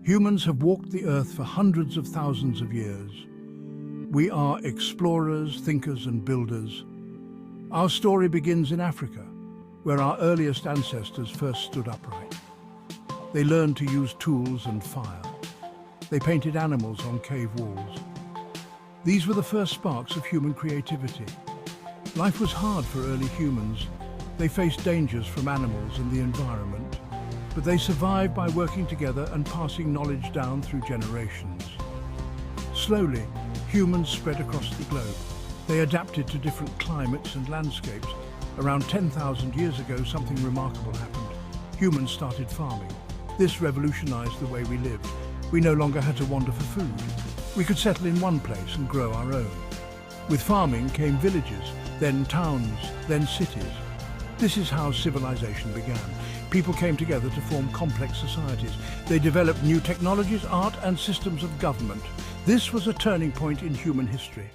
Humans have walked the earth for hundreds of thousands of years. We are explorers, thinkers, and builders. Our story begins in Africa, where our earliest ancestors first stood upright. They learned to use tools and fire. They painted animals on cave walls. These were the first sparks of human creativity. Life was hard for early humans. They faced dangers from animals and the environment, but they survived by working together and passing knowledge down through generations. Slowly, humans spread across the globe. They adapted to different climates and landscapes. Around 10,000 years ago, something remarkable happened. Humans started farming. This revolutionized the way we lived. We no longer had to wander for food. We could settle in one place and grow our own. With farming came villages, then towns, then cities. This is how civilization began. People came together to form complex societies. They developed new technologies, art, and systems of government. This was a turning point in human history.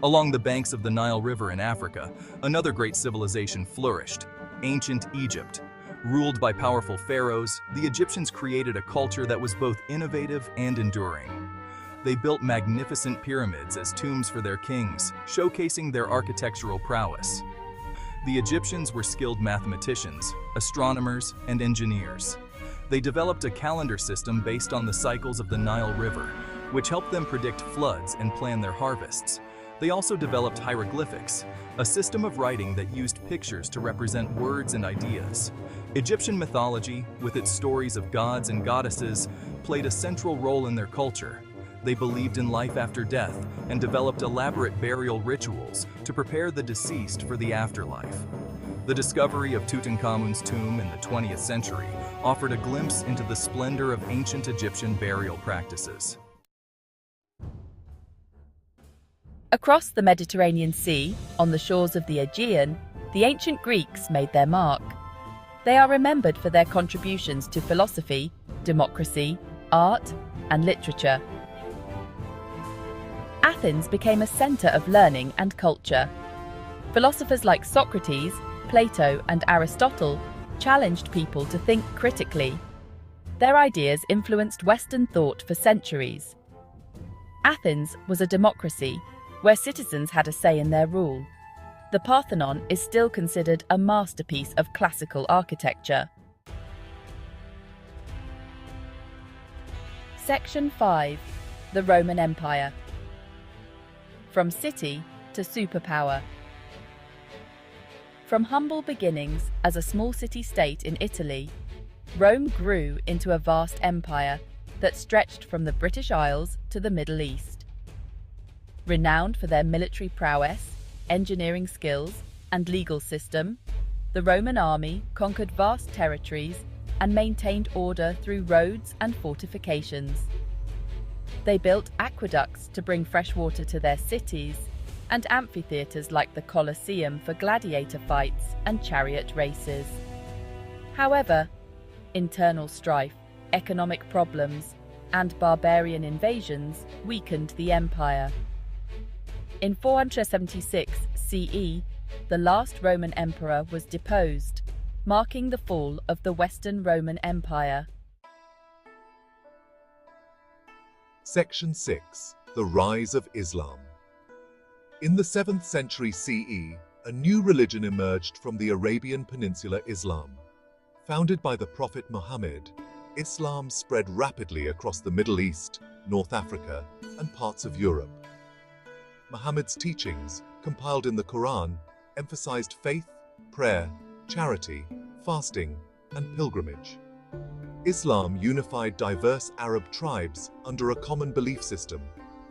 Along the banks of the Nile River in Africa, another great civilization flourished, ancient Egypt. Ruled by powerful pharaohs, the Egyptians created a culture that was both innovative and enduring. They built magnificent pyramids as tombs for their kings, showcasing their architectural prowess. The Egyptians were skilled mathematicians, astronomers, and engineers. They developed a calendar system based on the cycles of the Nile River, which helped them predict floods and plan their harvests. They also developed hieroglyphics, a system of writing that used pictures to represent words and ideas. Egyptian mythology, with its stories of gods and goddesses, played a central role in their culture. They believed in life after death and developed elaborate burial rituals to prepare the deceased for the afterlife. The discovery of Tutankhamun's tomb in the 20th century offered a glimpse into the splendor of ancient Egyptian burial practices. Across the Mediterranean Sea, on the shores of the Aegean, the ancient Greeks made their mark. They are remembered for their contributions to philosophy, democracy, art, and literature. Athens became a center of learning and culture. Philosophers like Socrates, Plato, and Aristotle challenged people to think critically. Their ideas influenced Western thought for centuries. Athens was a democracy, where citizens had a say in their rule. The Parthenon is still considered a masterpiece of classical architecture. Section 5. The Roman Empire. From city to superpower. From humble beginnings as a small city-state in Italy, Rome grew into a vast empire that stretched from the British Isles to the Middle East. Renowned for their military prowess, engineering skills, and legal system, the Roman army conquered vast territories and maintained order through roads and fortifications. They built aqueducts to bring fresh water to their cities, and amphitheatres like the Colosseum for gladiator fights and chariot races. However, internal strife, economic problems, and barbarian invasions weakened the empire. In 476 CE, the last Roman emperor was deposed, marking the fall of the Western Roman Empire. Section 6. The Rise of Islam. In the 7th century CE, a new religion emerged from the Arabian Peninsula, Islam. Founded by the Prophet Muhammad, Islam spread rapidly across the Middle East, North Africa, and parts of Europe. Muhammad's teachings, compiled in the Quran, emphasized faith, prayer, charity, fasting, and pilgrimage. Islam unified diverse Arab tribes under a common belief system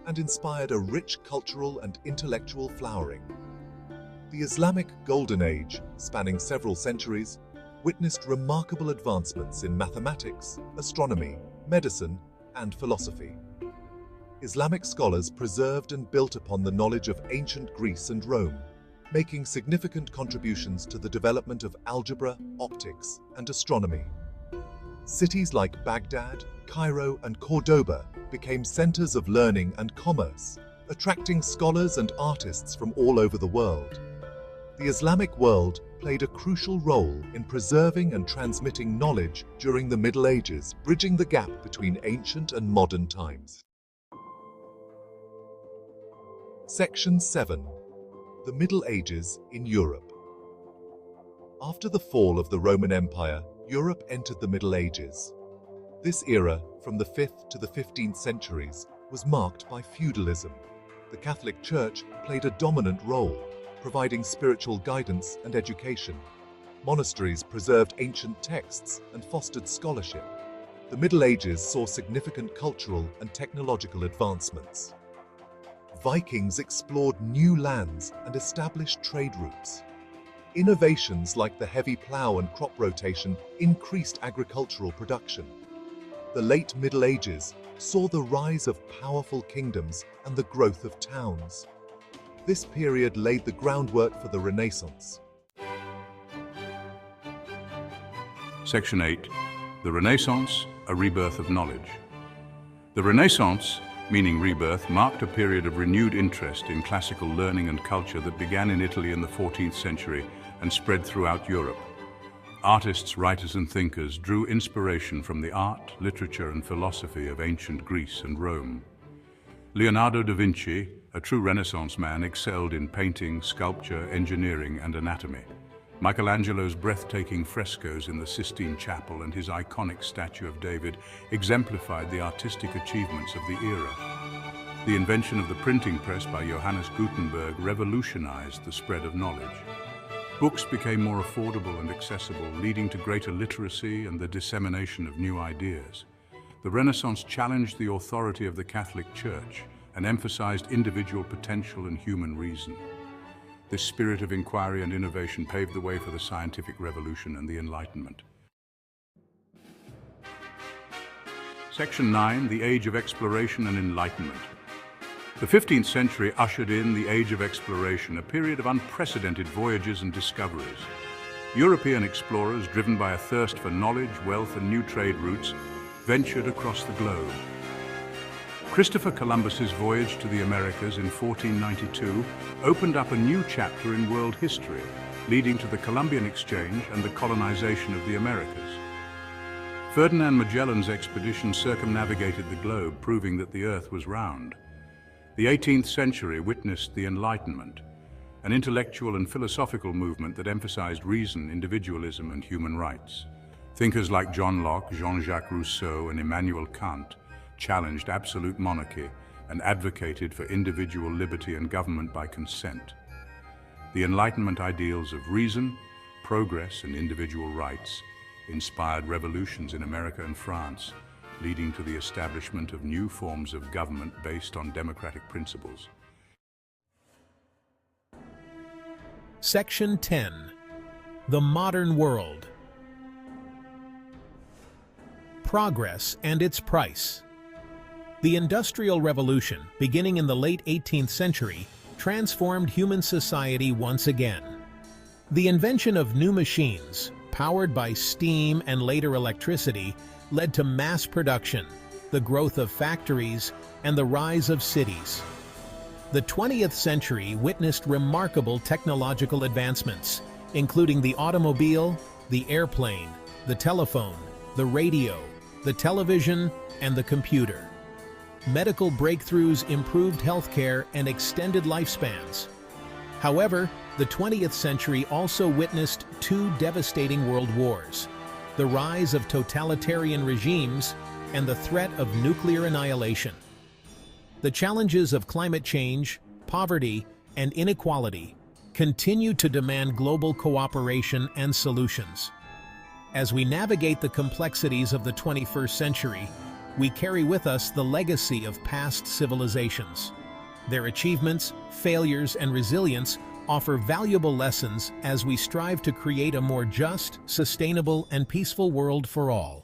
and inspired a rich cultural and intellectual flowering. The Islamic Golden Age, spanning several centuries, witnessed remarkable advancements in mathematics, astronomy, medicine, and philosophy. Islamic scholars preserved and built upon the knowledge of ancient Greece and Rome, making significant contributions to the development of algebra, optics, and astronomy. Cities like Baghdad, Cairo, and Cordoba became centers of learning and commerce, attracting scholars and artists from all over the world. The Islamic world played a crucial role in preserving and transmitting knowledge during the Middle Ages, bridging the gap between ancient and modern times. Section 7. The Middle Ages in Europe. After the fall of the Roman Empire, Europe entered the Middle Ages. This era, from the 5th to the 15th centuries, was marked by feudalism. The Catholic Church played a dominant role, providing spiritual guidance and education. Monasteries preserved ancient texts and fostered scholarship. The Middle Ages saw significant cultural and technological advancements. Vikings explored new lands and established trade routes. Innovations like the heavy plough and crop rotation increased agricultural production. The late Middle Ages saw the rise of powerful kingdoms and the growth of towns. This period laid the groundwork for the Renaissance. Section 8. The Renaissance, a rebirth of knowledge. The Renaissance, meaning rebirth, marked a period of renewed interest in classical learning and culture that began in Italy in the 14th century and spread throughout Europe. Artists, writers, and thinkers drew inspiration from the art, literature, and philosophy of ancient Greece and Rome. Leonardo da Vinci, a true Renaissance man, excelled in painting, sculpture, engineering, and anatomy. Michelangelo's breathtaking frescoes in the Sistine Chapel and his iconic statue of David exemplified the artistic achievements of the era. The invention of the printing press by Johannes Gutenberg revolutionized the spread of knowledge. Books became more affordable and accessible, leading to greater literacy and the dissemination of new ideas. The Renaissance challenged the authority of the Catholic Church and emphasized individual potential and human reason. This spirit of inquiry and innovation paved the way for the scientific revolution and the Enlightenment. Section 9. The Age of Exploration and Enlightenment. The 15th century ushered in the Age of Exploration, a period of unprecedented voyages and discoveries. European explorers, driven by a thirst for knowledge, wealth, and new trade routes, ventured across the globe. Christopher Columbus's voyage to the Americas in 1492 opened up a new chapter in world history, leading to the Columbian Exchange and the colonization of the Americas. Ferdinand Magellan's expedition circumnavigated the globe, proving that the Earth was round. The 18th century witnessed the Enlightenment, an intellectual and philosophical movement that emphasized reason, individualism, and human rights. Thinkers like John Locke, Jean-Jacques Rousseau, and Immanuel Kant challenged absolute monarchy and advocated for individual liberty and government by consent. The Enlightenment ideals of reason, progress, and individual rights inspired revolutions in America and France, leading to the establishment of new forms of government based on democratic principles. Section 10. The Modern World. Progress and its price. The Industrial Revolution, beginning in the late 18th century, transformed human society once again. The invention of new machines, powered by steam and later electricity, led to mass production, the growth of factories, and the rise of cities. The 20th century witnessed remarkable technological advancements, including the automobile, the airplane, the telephone, the radio, the television, and the computer. Medical breakthroughs improved healthcare and extended lifespans. However, the 20th century also witnessed two devastating world wars: the rise of totalitarian regimes and the threat of nuclear annihilation. The challenges of climate change, poverty, and inequality continue to demand global cooperation and solutions. As we navigate the complexities of the 21st century, we carry with us the legacy of past civilizations. Their achievements, failures, and resilience offer valuable lessons as we strive to create a more just, sustainable, and peaceful world for all.